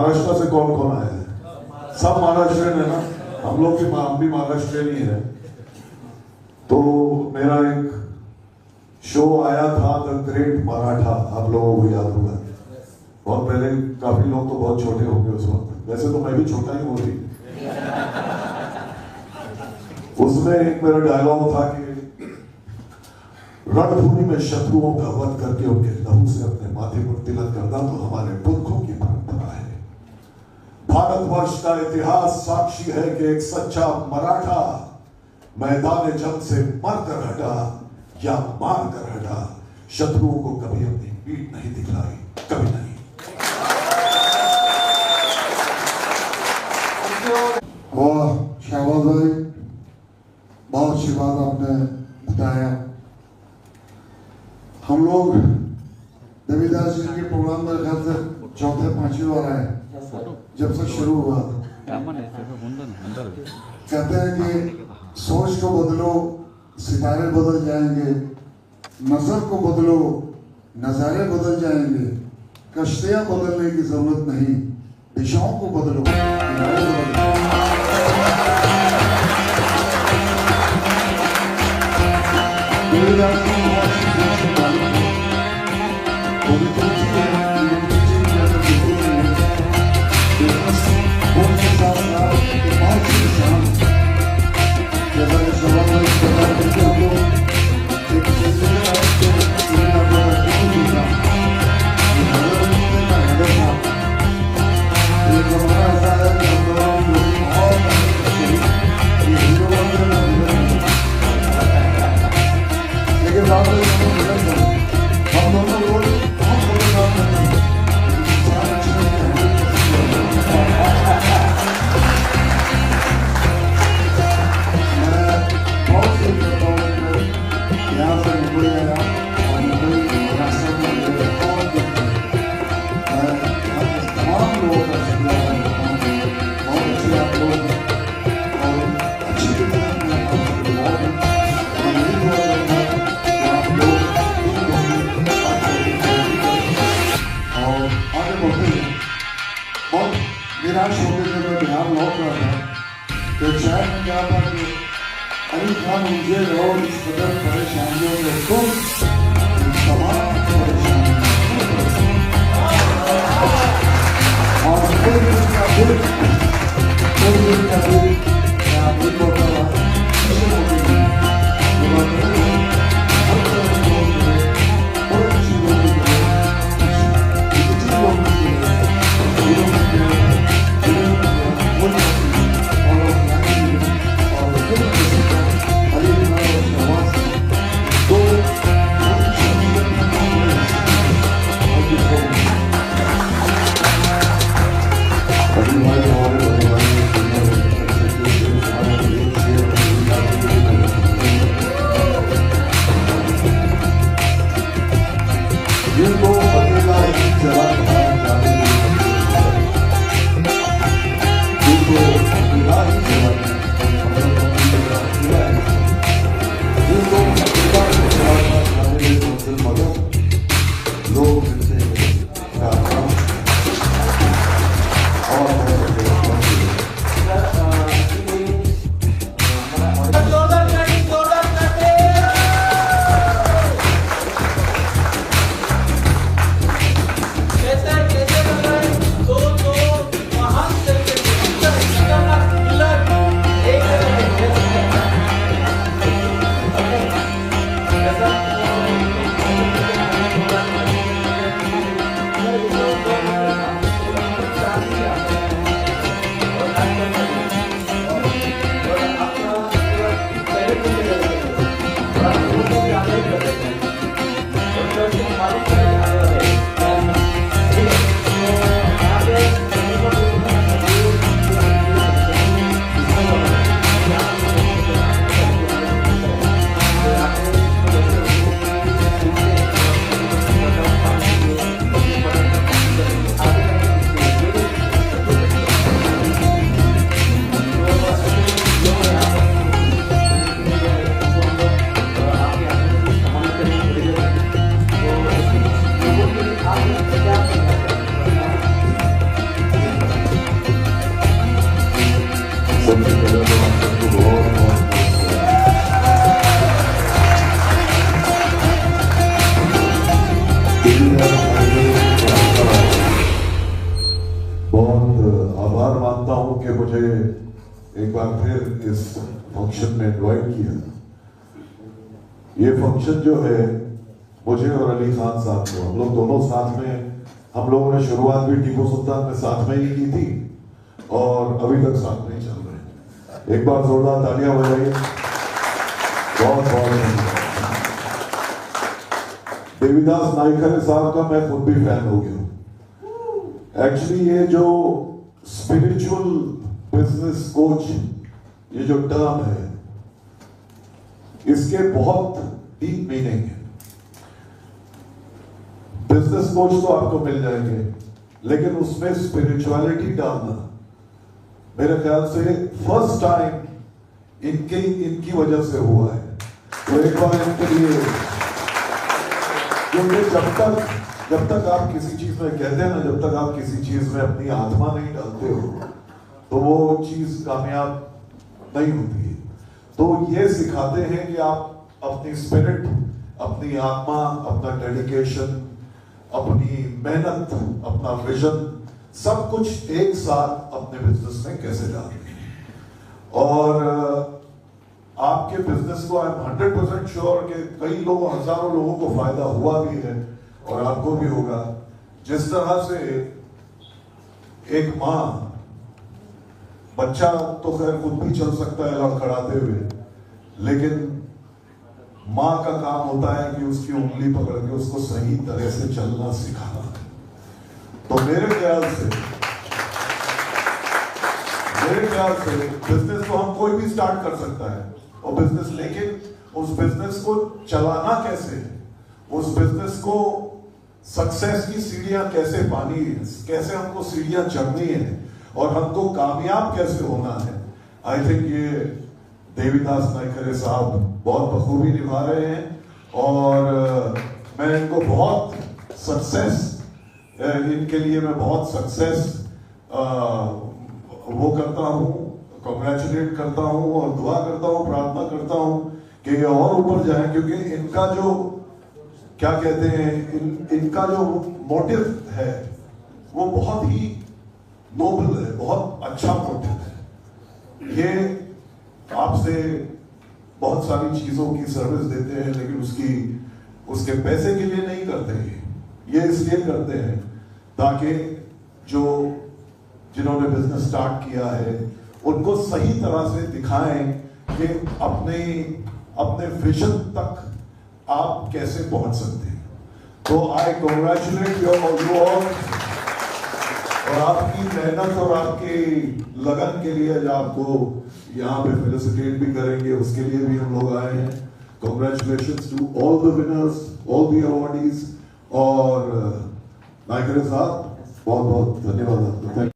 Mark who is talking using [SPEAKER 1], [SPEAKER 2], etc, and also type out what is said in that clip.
[SPEAKER 1] महाराष्ट्र से कौन कौन आया है? सब महाराष्ट्रियन है ना, हम लोग हम भी महाराष्ट्रियन ही है। तो मेरा एक शो आया था द ग्रेट मराठा, आप लोगों को याद होगा। बहुत पहले, काफी लोग तो बहुत छोटे होंगे उस वक्त, वैसे तो मैं भी छोटा ही हूँ अभी। उसमें एक मेरा डायलॉग था कि रणभूमि में शत्रुओं का वध करके उनके लहू से अपने माथे पर तिलक करना तो हमारे पुरखों की परंपरा है। भारतवर्ष का इतिहास साक्षी है कि एक सच्चा मराठा मैदान जंग से मर कर हटा या मार कर हटा, शत्रुओं को कभी अपनी पीठ नहीं दिखलाई, कभी नहीं।
[SPEAKER 2] वाह शाहबाज भाई, बहुत अच्छी बात आपने बताया। हम लोग देवीदास जी के प्रोग्राम में घर से चौथे पांचवी बार आए जब से शुरू हुआ। कहते हैं कि सोच को बदलो, सितारे बदल जाएंगे, नजर को बदलो, नजारे बदल जाएंगे, कश्तियां बदलने की जरूरत नहीं, दिशाओं को बदलो, किनारे बदलो। देवीदास जी बहुत सी तारीफ है, वो भी तुलसी है, ये तुलसी की जैसे बिल्कुल नहीं है। उनके साथ साथ बहुत सी निशान जैसा कि सवाल में इस प्रकार करके हम लोग एक सिलसिले में आपके दुनिया को नहीं दूंगा, ये हमें का हेडर था। एक हमारा ऐसा है कि हम लोग बहुत ये हीरो बनने में विलन है, लेकिन बात है हम विलन है, हम दोनों लोग बहुत बड़े काम करते हैं। सारे अच्छे यहाँ से मुंबई आया और मुंबई महाराष्ट्र में मेरे बहुत तमाम लोगों का शुक्रिया करता हूँ। बहुत अच्छे आप लोग और अच्छी तरह में आपको बहुत यही दुआ करता कि आप लोग और आगे बढ़ते हैं। बहुत निराश होकर जब मैं बिहार लौट रहा था तो शायद मैं क्या था कि अली खान मुझे और इस कदर परेशानियों में तुम तमाम परेशानियों और कोई दिन का दिल मैं आपको बोलता रहा किसी को भी ये बात नहीं है। हर तरह के लोग मिले, बड़े अच्छे लोग मिले, अच्छे लोग मिले, हीरो मिले, विलेन मिले, मुल्क मिले और
[SPEAKER 1] अभी भाई हमारे सबसे पहले तो आप सबको बहुत बहुत बहुत आभार मानता हूं कि मुझे एक बार फिर इस फंक्शन में इनवाइट किया। ये फंक्शन जो है मुझे और अली खान साहब को, हम लोग दोनों साथ में, हम लोगों ने शुरुआत भी टीपू सुल्तान में साथ में ही की थी और अभी तक साथ में ही चल रहे हैं। एक बार जोरदार तालियां बजाइए। बहुत बहुत धन्यवाद। देवीदास नाइकर साहब का मैं खुद भी फैन हो गया। एक्चुअली ये जो स्पिरिचुअल बिजनेस कोच, ये जो टर्म है, इसके बहुत डीप मीनिंग है। बिजनेस कोच तो आपको मिल जाएंगे, लेकिन उसमें स्पिरिचुअलिटी डालना मेरे ख्याल से फर्स्ट टाइम इनकी वजह से हुआ है। तो एक बार इनके लिए, क्योंकि जब तक आप किसी चीज में, कहते हैं ना, जब तक आप किसी चीज में अपनी आत्मा नहीं डालते हो तो वो चीज कामयाब नहीं होती है। तो ये सिखाते हैं कि आप अपनी स्पिरिट, अपनी आत्मा, अपना डेडिकेशन, अपनी मेहनत, अपना विजन, सब कुछ एक साथ अपने बिजनेस में कैसे डालते हैं। और आपके बिजनेस को आई एम 100% श्योर कि कई लोगों, हजारों लोगों को फायदा हुआ भी है और आपको भी होगा। जिस तरह से एक माँ, बच्चा तो खैर खुद भी चल सकता है लड़खड़ाते हुए, लेकिन माँ का काम होता है कि उसकी उंगली पकड़ के उसको सही तरह से चलना सिखाना। तो मेरे ख्याल से बिजनेस तो हम कोई भी स्टार्ट कर सकता है और बिजनेस, लेकिन उस बिजनेस को चलाना कैसे है, उस बिजनेस को सक्सेस की सीढ़ियां कैसे पानी है, कैसे हमको सीढ़ियां चढ़नी है और हमको कामयाब कैसे होना है। आई थिंक ये देवीदास नाइकर साहब बहुत बखूबी निभा रहे हैं और मैं इनको बहुत सक्सेस, इनके लिए मैं बहुत सक्सेस वो करता हूँ, कॉन्ग्रेचुलेट करता हूँ और दुआ करता हूँ, प्रार्थना करता हूँ कि ये और ऊपर जाए, क्योंकि इनका जो, क्या कहते हैं, इनका जो मोटिव है वो बहुत ही नोबल है, बहुत अच्छा मोटिव है। ये आपसे बहुत सारी चीजों की सर्विस देते हैं, लेकिन उसके पैसे के लिए नहीं करते हैं, ये इसलिए करते हैं ताकि जिन्होंने बिजनेस स्टार्ट किया है उनको सही तरह से दिखाएं कि अपने विजन तक आप कैसे पहुंच सकते हैं। तो आई कॉन्ग्रेचुलेट यू ऑल और आपकी मेहनत और आपकी लगन के लिए, जो आपको यहाँ पे फेलिसिटेट भी करेंगे, उसके लिए भी हम लोग आए हैं। Congratulations to all the winners, all the awardees. और नाइकर साहब बहुत बहुत धन्यवाद आपका।